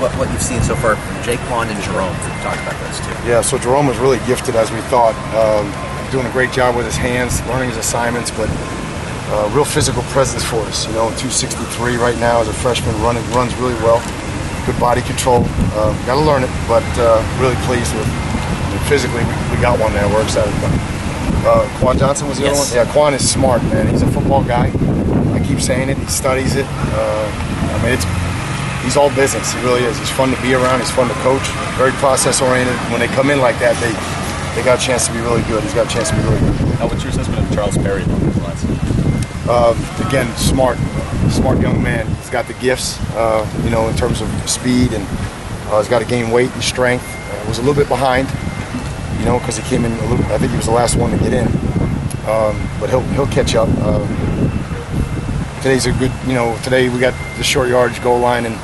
what you've seen so far from Jaquan and Jerome. Talk about those two. Yeah, so Jerome was really gifted as we thought. Doing a great job with his hands, learning his assignments, but real physical presence for us. 263 right now as a freshman, runs really well. Good body control. Got to learn it, but really pleased with. Physically, we got one there. We're excited about it. Quan Johnson was the other one? Yeah, Quan is smart, man. He's a football guy. I keep saying it. He studies it. He's all business. He really is. He's fun to be around. He's fun to coach. Very process-oriented. When they come in like that, they got a chance to be really good. He's got a chance to be really good. What's your assessment of Charles Perry along these lines? Again, smart young man. He's got the gifts, in terms of speed, and he's got to gain weight and strength. Was a little bit behind, because he came in a little. I think he was the last one to get in, but he'll catch up. Today's a good, today we got the short yardage goal line and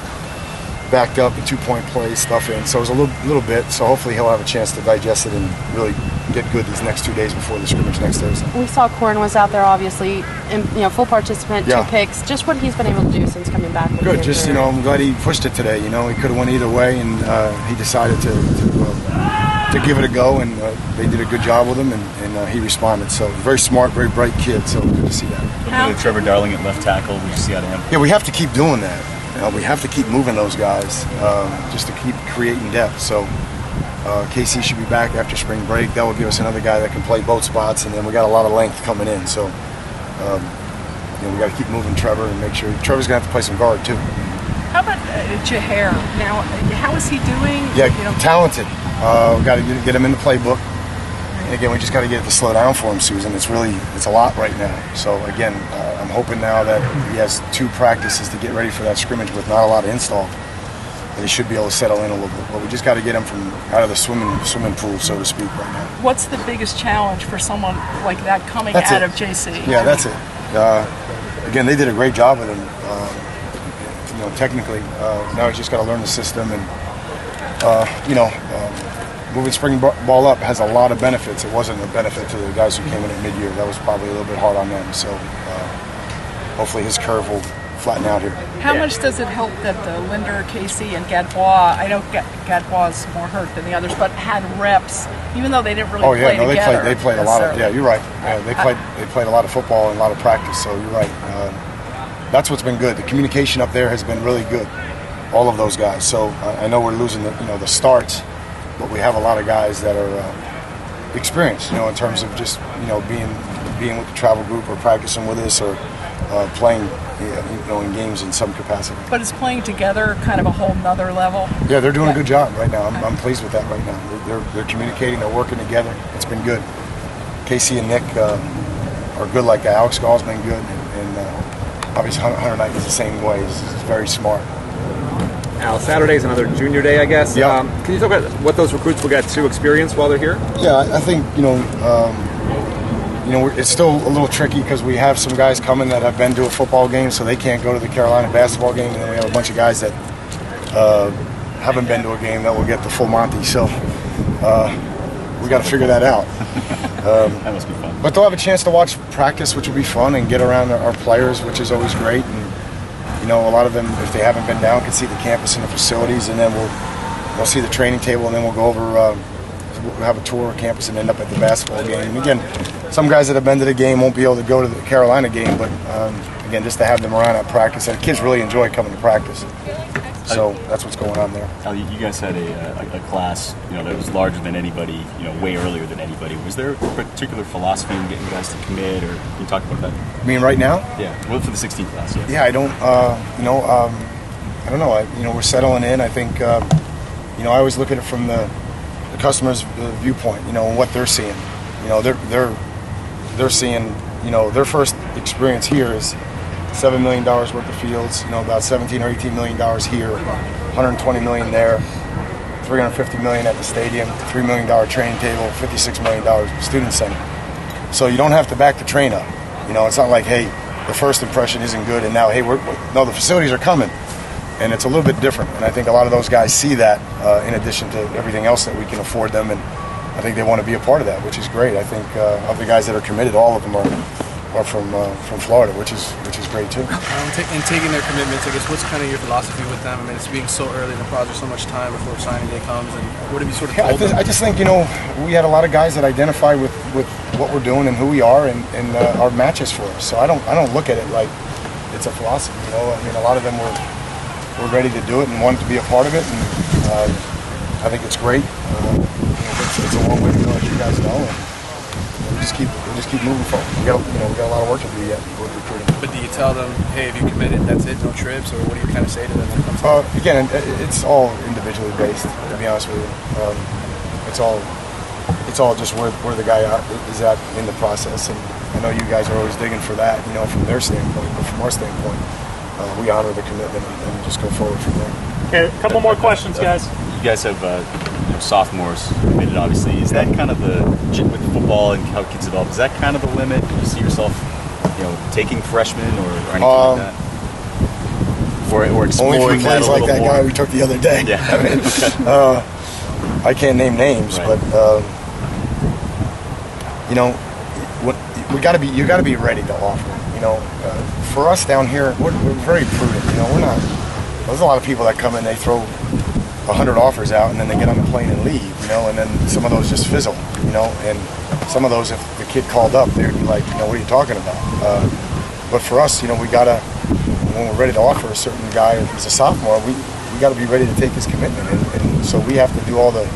backed up and 2-point play stuff in. So it was a little bit. So hopefully he'll have a chance to digest it and really get good these next 2 days before the scrimmage next Thursday. We saw Corn was out there, obviously, and full participant, 2 picks. Just what he's been able to do since coming back. Good. Just I'm glad he pushed it today. He could have went either way, and he decided to give it a go, and they did a good job with him, and he responded. So very smart, very bright kid. So good to see that. How? Trevor Darling at left tackle. Did you see out of him? Yeah, we have to keep doing that. We have to keep moving those guys just to keep creating depth. So KC should be back after spring break. That will give us another guy that can play both spots, and then we got a lot of length coming in. So we got to keep moving Trevor and make sure Trevor's gonna have to play some guard too. How about Jahair? Now, how is he doing? Yeah, talented. We got to get him in the playbook. And again, we just got to get it to slow down for him, Susan. It's a lot right now. So again, I'm hoping now that he has 2 practices to get ready for that scrimmage with not a lot of install, that he should be able to settle in a little bit. But we just got to get him from out of the swimming pool, so to speak, right now. What's the biggest challenge for someone like that coming out of JC? Yeah, that's it. Again, they did a great job with him. Technically, now he's just got to learn the system, and moving spring ball up has a lot of benefits. It wasn't a benefit to the guys who came in at mid-year. That was probably a little bit hard on them. So hopefully his curve will flatten out here. How much does it help that Linder, Casey, and Gadbois, I know Gadbois is more hurt than the others, but had reps, even though they didn't really play together? They played a lot of. Yeah, you're right. They played a lot of football and a lot of practice. So you're right. That's what's been good. The communication up there has been really good. All of those guys. So I know we're losing the starts, but we have a lot of guys that are experienced. In terms of just being with the travel group or practicing with us or playing in games in some capacity. But is playing together kind of a whole nother level? Yeah, they're doing a good job right now. I'm pleased with that right now. They're communicating. They're working together. It's been good. Casey and Nick are good like that. Alex Gall's been good, and obviously Hunter Knight is the same way. He's very smart. Now, Saturday's another junior day, I guess. Yeah. Can you talk about what those recruits will get to experience while they're here? Yeah, I think it's still a little tricky because we have some guys coming that have been to a football game, so they can't go to the Carolina basketball game, and then we have a bunch of guys that haven't been to a game that will get the full Monty. So we got to figure that out. That must be fun. But they'll have a chance to watch practice, which will be fun, and get around our players, which is always great. And a lot of them, if they haven't been down, can see the campus and the facilities, and then we'll see the training table, and then we'll go over, we'll have a tour of campus and end up at the basketball game. And again, some guys that have been to the game won't be able to go to the Carolina game, but again, just to have them around at practice, and kids really enjoy coming to practice. So that's what's going on there. You guys had a class, that was larger than anybody, way earlier than anybody. Was there a particular philosophy in getting guys to commit, or can you talk about that? You mean right now? Yeah, well, for the 16th class. Yes. Yeah, I don't. I don't know. We're settling in. I think. I always look at it from the customer's viewpoint. What they're seeing. They're seeing. Their first experience here is $7 million worth of fields, about $17 or $18 million here, $120 million there, $350 million at the stadium, $3 million training table, $56 million student center. So you don't have to back the train up. It's not like, hey, the first impression isn't good, and now, hey, no, the facilities are coming, and it's a little bit different. And I think a lot of those guys see that in addition to everything else that we can afford them, and I think they want to be a part of that, which is great. I think of the guys that are committed, all of them are are from Florida, which is great too. And taking their commitments, I guess, what's kind of your philosophy with them? I mean, it's being so early in the process, so much time before signing day comes, and what have you sort of told them? I just think, you know, we had a lot of guys that identify with what we're doing and who we are, and are matches for us. So I don't look at it like it's a philosophy. You know, I mean, a lot of them were ready to do it and wanted to be a part of it, and I think it's great. It's a long way to go, as you guys know. And we just keep moving forward. We got a lot of work to do yet with recruiting. But do you tell them, hey, if you committed, that's it, no trips, or what do you kind of say to them? Again, it's all individually based. To be honest with you, it's all just where the guy is at in the process. And I know you guys are always digging for that, you know, from their standpoint, but from our standpoint, we honor the commitment and just go forward from there. Okay, a couple more questions, guys. You guys have sophomores committed, obviously. Is that kind of with football and how kids develop? Is that kind of the limit? Do you see yourself, taking freshmen or anything like that? Or exploring only if he plays like that guy we took the other day. Yeah. I mean, I can't name names, right. But you got to be ready to offer. For us down here, we're very prudent. There's a lot of people that come in, they throw 100 offers out, and then they get on the plane and leave. And then some of those just fizzle. And some of those, if the kid called up, they'd be like, what are you talking about? But for us, we gotta, when we're ready to offer a certain guy who's a sophomore, we got to be ready to take his commitment, and so we have to do all the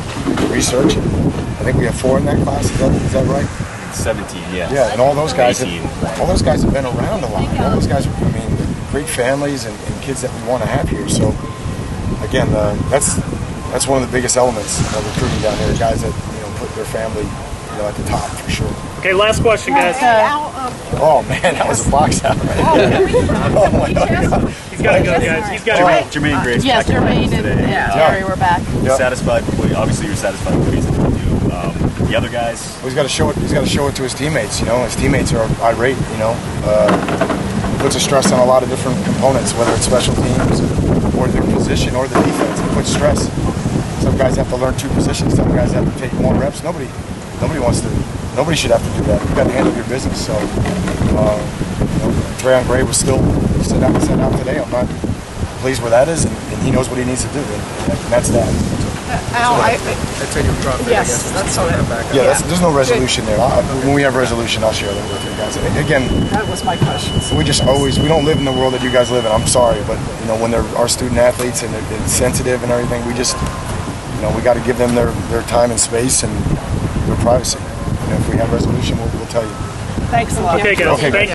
research. I think we have 4 in that class. Is that right? 17, yeah. Yeah, and all those guys have been around a lot. All those guys, great families and kids that we want to have here. So again, that's one of the biggest elements of recruiting down here. Guys that put their family at the top for sure. Okay, last question, guys. Oh man, that was a box out. Oh my God. He's got to go, guys. He's got to go. Jermaine Grace. Yes, Jermaine and Jerry were back. Yep. Satisfied? Obviously, you're satisfied with what he's able to do. The other guys. Well, he's got to show it. He's got to show it to his teammates. His teammates are irate. Puts a stress on a lot of different components, whether it's special teams or their position or the defense. It puts stress. Some guys have to learn 2 positions. Some guys have to take more reps. Nobody should have to do that. You got to handle your business. So, Trayon Gray was still sent out today. I'm not pleased where that is, and he knows what he needs to do, and that's that. Al, That's in your profit, yes, I guess. that's sort of back. Yeah, there's no resolution there. When we have resolution, I'll share that with you guys. Again, That was my question. we don't live in the world that you guys live in. I'm sorry, but when they're our student athletes and they're sensitive and everything, we just we got to give them their time and space and their privacy. If we have resolution, we'll tell you. Thanks a lot. Okay, guys. Okay, Thank you.